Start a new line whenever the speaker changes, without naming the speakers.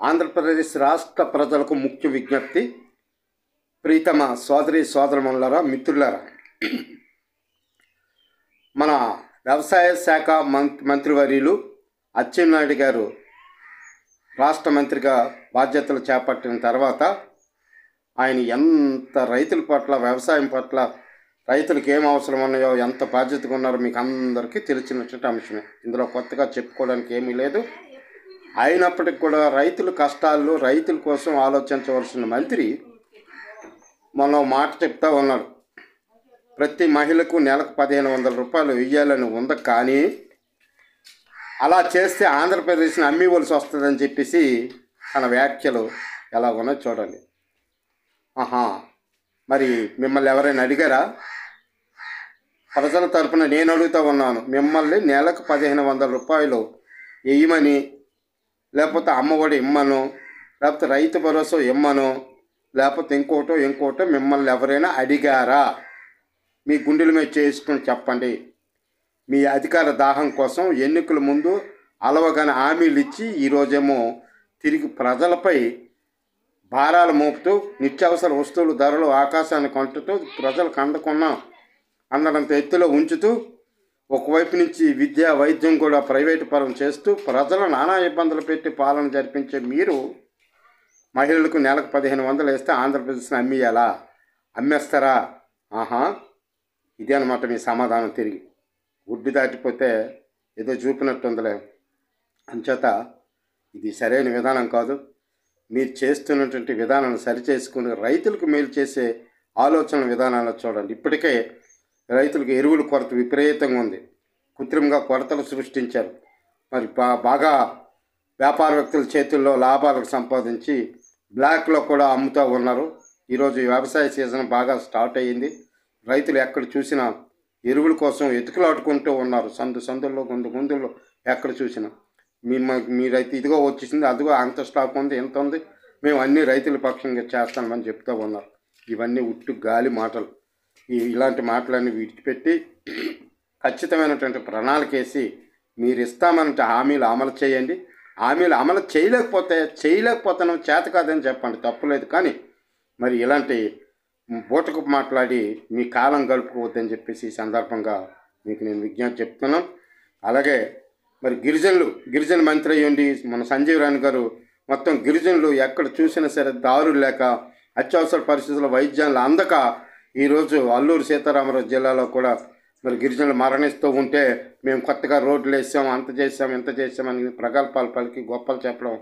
ఆంధ్రప్రదేశ్ రాష్ట్ర ప్రజలకు ముఖ్య విజ్ఞప్తి. ప్రీతమ సోదరి సోదరమణులారా, మిత్రులారా, మన వ్యవసాయ శాఖ మంత్రివర్యులు అచ్చెన్నాయుడు గారు రాష్ట్ర మంత్రిగా బాధ్యతలు చేపట్టిన తర్వాత ఆయన ఎంత రైతుల పట్ల, వ్యవసాయం పట్ల, రైతులకు ఏం అవసరం ఉన్నాయో ఎంత బాధ్యతగా ఉన్నారో మీకు అందరికీ తెలిసినటువంటి అంశమే. ఇందులో కొత్తగా చెప్పుకోవడానికి ఏమీ లేదు. అయినప్పటికీ కూడా రైతుల కష్టాలు, రైతుల కోసం ఆలోచించవలసిన మంత్రి మొన్న మాట చెప్తా ఉన్నాడు. ప్రతి మహిళకు నెలకు 1500 రూపాయలు ఇవ్వాలని ఉంది, కానీ అలా చేస్తే ఆంధ్రప్రదేశ్ని అమ్మివలసి వస్తుందని చెప్పేసి తన వ్యాఖ్యలు ఎలా ఉన్నాయో చూడండి. మరి మిమ్మల్ని ఎవరైనా అడిగారా? ప్రజల తరపున నేను అడుగుతూ ఉన్నాను, మిమ్మల్ని నెలకు 1500 రూపాయలు వేయమని, లేకపోతే అమ్మఒడి ఇమ్మను, లేకపోతే రైతు భరోసా ఇమ్మను, లేకపోతే ఇంకోటో మిమ్మల్ని ఎవరైనా అడిగారా? మీ గుండెల మీద చేసుకుని చెప్పండి. మీ అధికార దాహం కోసం ఎన్నికల ముందు అలవగానే హామీలు ఇచ్చి ఈరోజేమో తిరిగి ప్రజలపై భారాలు మోపుతూ, నిత్యావసర వస్తువుల ధరలు ఆకాశాన్ని కంటుతూ, ప్రజలకు అందడంత ఎత్తులో ఉంచుతూ, ఒకవైపు నుంచి విద్య, వైద్యం కూడా ప్రైవేటు పరం చేస్తూ ప్రజలు నానా ఇబ్బందులు పెట్టి పాలన జరిపించే మీరు మహిళలకు నెలకు 1500 వేస్తే ఆంధ్రప్రదేశ్ని అమ్మేస్తారా? ఇదే అనమాట మీ సమాధానం. తిరిగి గుడ్డి దాటిపోతే ఏదో చూపినట్టుందిలే. అంచేత ఇది సరైన విధానం కాదు. మీరు చేస్తున్నటువంటి విధానాన్ని సరిచేసుకుని రైతులకు మేలు చేసే ఆలోచన విధానాలు చూడండి. ఇప్పటికే రైతులకు ఎరువుల కొరత విపరీతంగా ఉంది. కృత్రిమంగా కొరతలు సృష్టించారు. మరి బాగా వ్యాపార వ్యక్తుల చేతుల్లో లాభాలకు సంపాదించి బ్లాక్లో కూడా అమ్ముతూ ఉన్నారు. ఈరోజు వ్యవసాయ సీజన్ బాగా స్టార్ట్ అయ్యింది. రైతులు ఎక్కడ చూసినా ఎరువుల కోసం ఎతుకులాడుకుంటూ ఉన్నారు. సందుల్లో గుందుల్లో ఎక్కడ చూసినా మీరైతే ఇదిగో వచ్చేసింది, అదిగో అంత స్టాక్ ఉంది, ఎంత ఉంది, మేము అన్ని రైతుల పక్షంగా చేస్తామని చెప్తూ ఉన్నారు. ఇవన్నీ ఉట్టు గాలి మాటలు. ఇలాంటి మాటలన్నీ విడిచిపెట్టి ఖచ్చితమైనటువంటి ప్రణాళిక వేసి మీరు ఇస్తామంటే హామీలు అమలు చేయండి. హామీలు అమలు చేయలేకపోతాను, చేత కాదని చెప్పండి, తప్పులేదు. కానీ మరి ఇలాంటి బూటకు మాట్లాడి మీ కాలం గడుపుకోవద్దని చెప్పేసి ఈ సందర్భంగా మీకు నేను విజ్ఞప్తి చెప్తున్నాను. అలాగే మరి గిరిజన మంత్రి అయ్యండి మన సంజీవ్ రాణి గారు మొత్తం గిరిజనులు ఎక్కడ చూసినా సరే దారులు లేక, అత్యవసర పరిస్థితుల్లో వైద్యాలు అందక ఈరోజు అల్లూరు సీతారామరాజు జిల్లాలో కూడా మరి గిరిజనులు మరణిస్తూ ఉంటే మేము కొత్తగా రోడ్లు వేసాం, అంత చేసాం, ఇంత చేసామని ప్రగల్భాలు పలికి గొప్పలు చెప్పడం